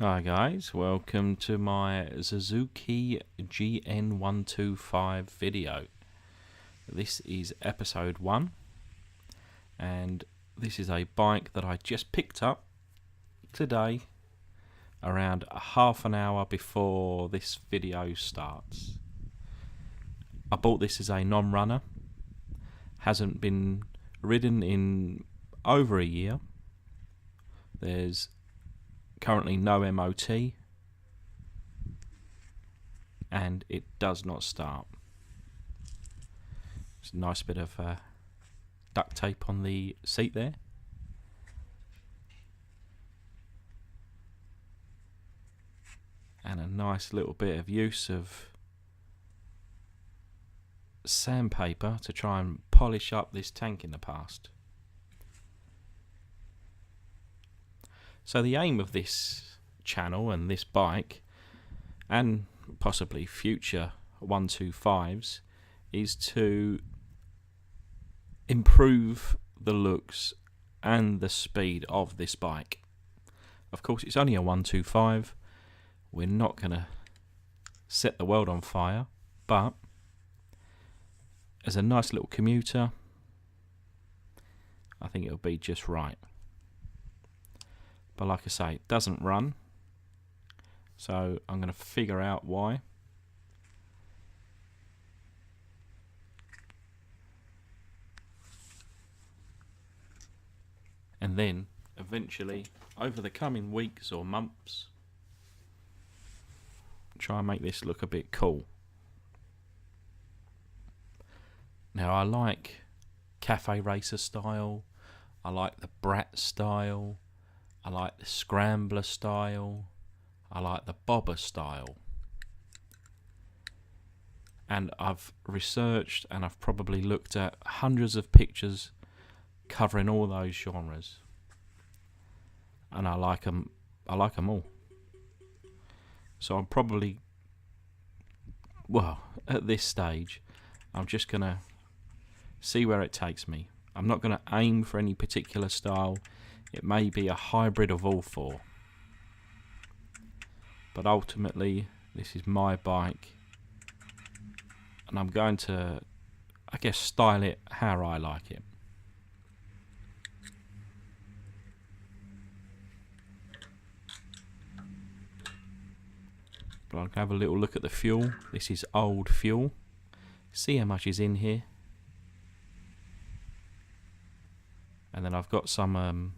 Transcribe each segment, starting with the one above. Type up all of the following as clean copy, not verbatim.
Hi guys, welcome to my Suzuki GN125 video. This is episode 1 and this is a bike that I just picked up today around half an hour before this video starts. I bought this as a non-runner, hasn't been ridden in over a year. There's currently no MOT and it does not start. There's a nice bit of duct tape on the seat there. And a nice little bit of use of sandpaper to try and polish up this tank in the past. So the aim of this channel and this bike, and possibly future 125s, is to improve the looks and the speed of this bike. Of course, it's only a 125. We're not going to set the world on fire, but as a nice little commuter, I think it'll be just right. But like I say, it doesn't run, so I'm going to figure out why. And then, eventually, over the coming weeks or months, try and make this look a bit cool. Now, I like cafe racer style, I like the brat style, I like the scrambler style, I like the bobber style. And I've researched and I've probably looked at hundreds of pictures covering all those genres. And I like them all. So I'm probably, well, at this stage, I'm just going to see where it takes me. I'm not going to aim for any particular style. It may be a hybrid of all four. But ultimately, this is my bike. And I'm going to, I guess, style it how I like it. But I'm going to have a little look at the fuel. This is old fuel. See how much is in here. And then I've got some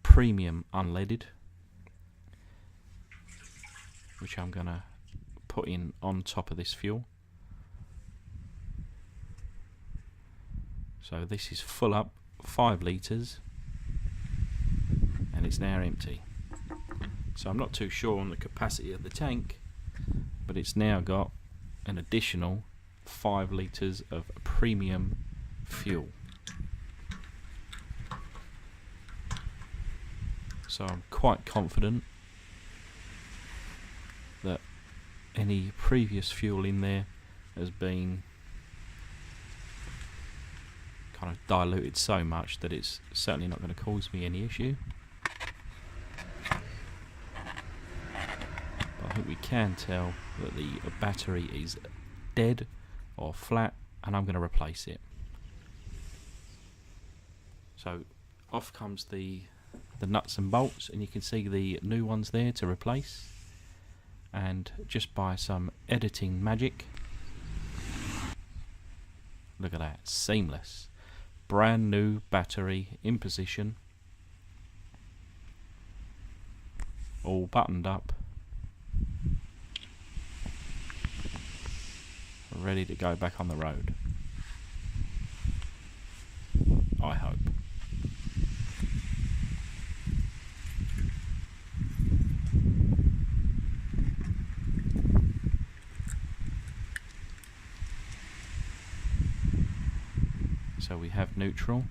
premium unleaded, which I'm going to put in on top of this fuel. So this is full up, 5 litres, and it's now empty. So I'm not too sure on the capacity of the tank, but it's now got an additional 5 litres of premium fuel. So I'm quite confident that any previous fuel in there has been kind of diluted so much that it's certainly not going to cause me any issue. But I think we can tell that the battery is dead or flat, and I'm going to replace it. So off comes the nuts and bolts, and you can see the new ones there to replace. And just by some editing magic, look at that, seamless, brand new battery in position, all buttoned up, ready to go back on the road, I hope. So we have neutral.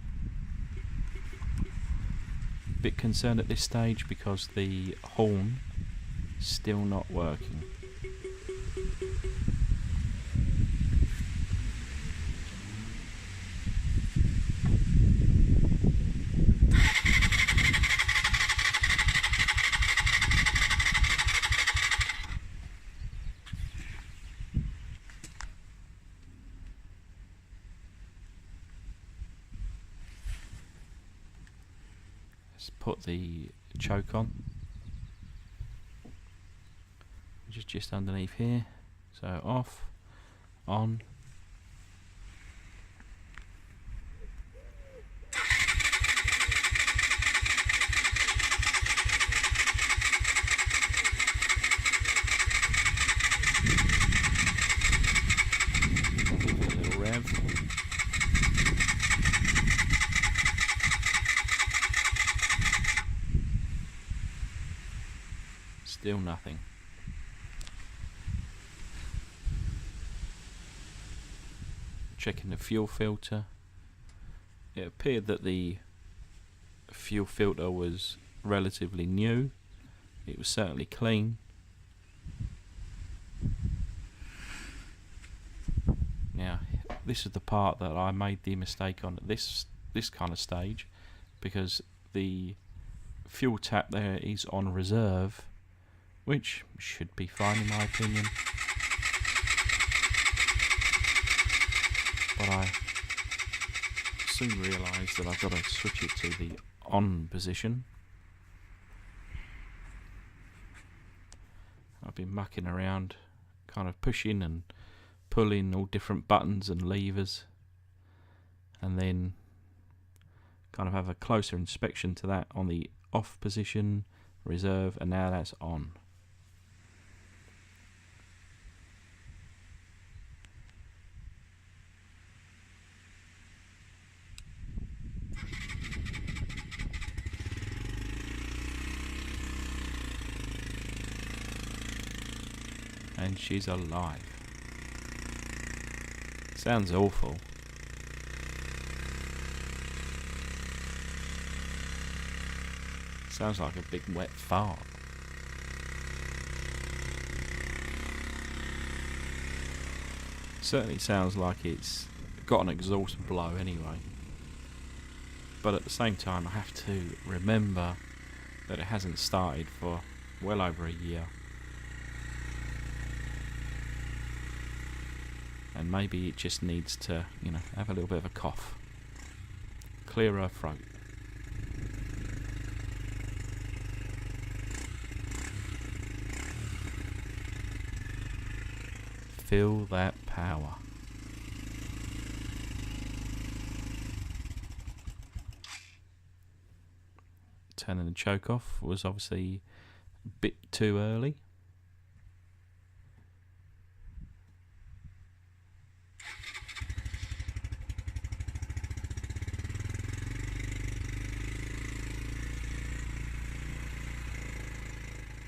Bit concerned at this stage because the horn is still not working. Let's put the choke on, which is just underneath here. So off, on. Give it a little rev. Still nothing. Checking the fuel filter. It appeared that the fuel filter was relatively new. It was certainly clean. Now, this is the part that I made the mistake on at this kind of stage, because the fuel tap there is on reserve, which should be fine in my opinion. But I soon realised that I've got to switch it to the on position. I've been mucking around, kind of pushing and pulling all different buttons and levers, and then kind of have a closer inspection to that on the off position, reserve, and now that's on. And she's alive. Sounds awful. Sounds like a big wet fart. Certainly sounds like it's got an exhaust blow anyway. But at the same time I have to remember that it hasn't started for well over a year. And maybe it just needs to, you know, have a little bit of a cough. Clear her throat. Feel that power. Turning the choke off was obviously a bit too early.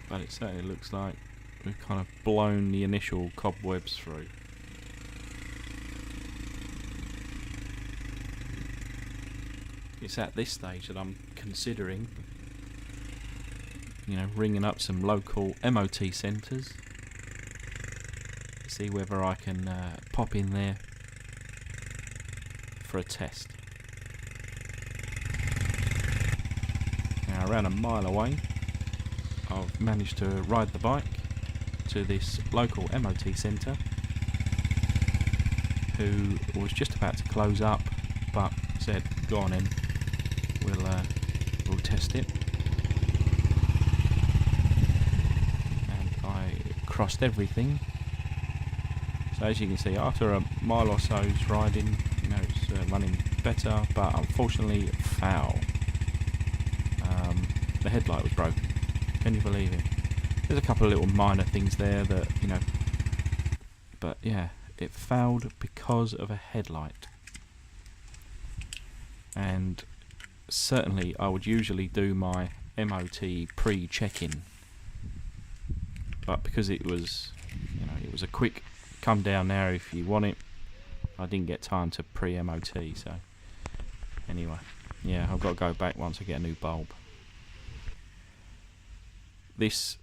But it certainly looks like we've kind of blown the initial cobwebs through. It's at this stage that I'm considering, you know, ringing up some local MOT centres, see whether I can pop in there for a test. Now, around a mile away, I've managed to ride the bike to this local MOT centre, who was just about to close up, but said, "Go on in, we'll test it." And I crossed everything. So as you can see, after a mile or so's riding, you know, it's running better, but unfortunately foul. The headlight was broken. Can you believe it? There's a couple of little minor things there that, you know, but yeah, it fouled because of a headlight. And certainly I would usually do my MOT pre-check-in, but because it was, you know, it was a quick come down now if you want it, I didn't get time to pre-MOT. So anyway, yeah, I've got to go back once I get a new bulb. This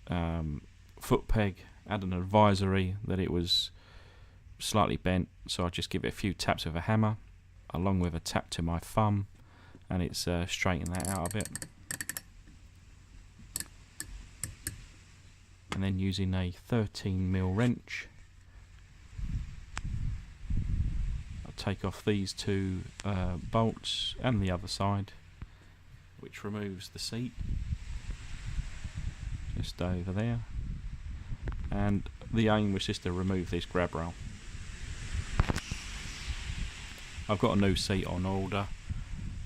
foot peg had an advisory that it was slightly bent, so I just give it a few taps with a hammer along with a tap to my thumb, and it's straightened that out a bit. And then using a 13mm wrench, I'll take off these two bolts and the other side, which removes the seat just over there, and the aim was just to remove this grab rail. I've got a new seat on order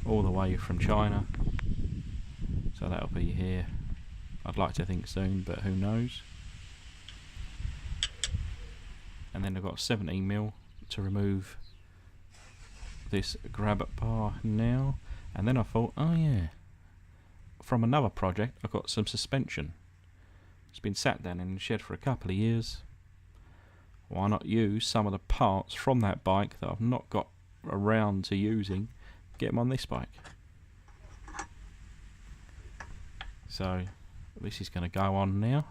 all the way from China, so that'll be here, I'd like to think soon, but who knows. And then I've got 17mm to remove this grab bar now. And then I thought, oh yeah, from another project I got some suspension. It's been sat down in the shed for a couple of years. Why not use some of the parts from that bike that I've not got around to using, get them on this bike. So this is going to go on now.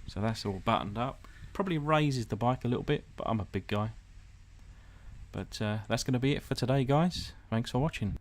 So that's all buttoned up. Probably raises the bike a little bit, but I'm a big guy. But that's going to be it for today, guys. Thanks for watching.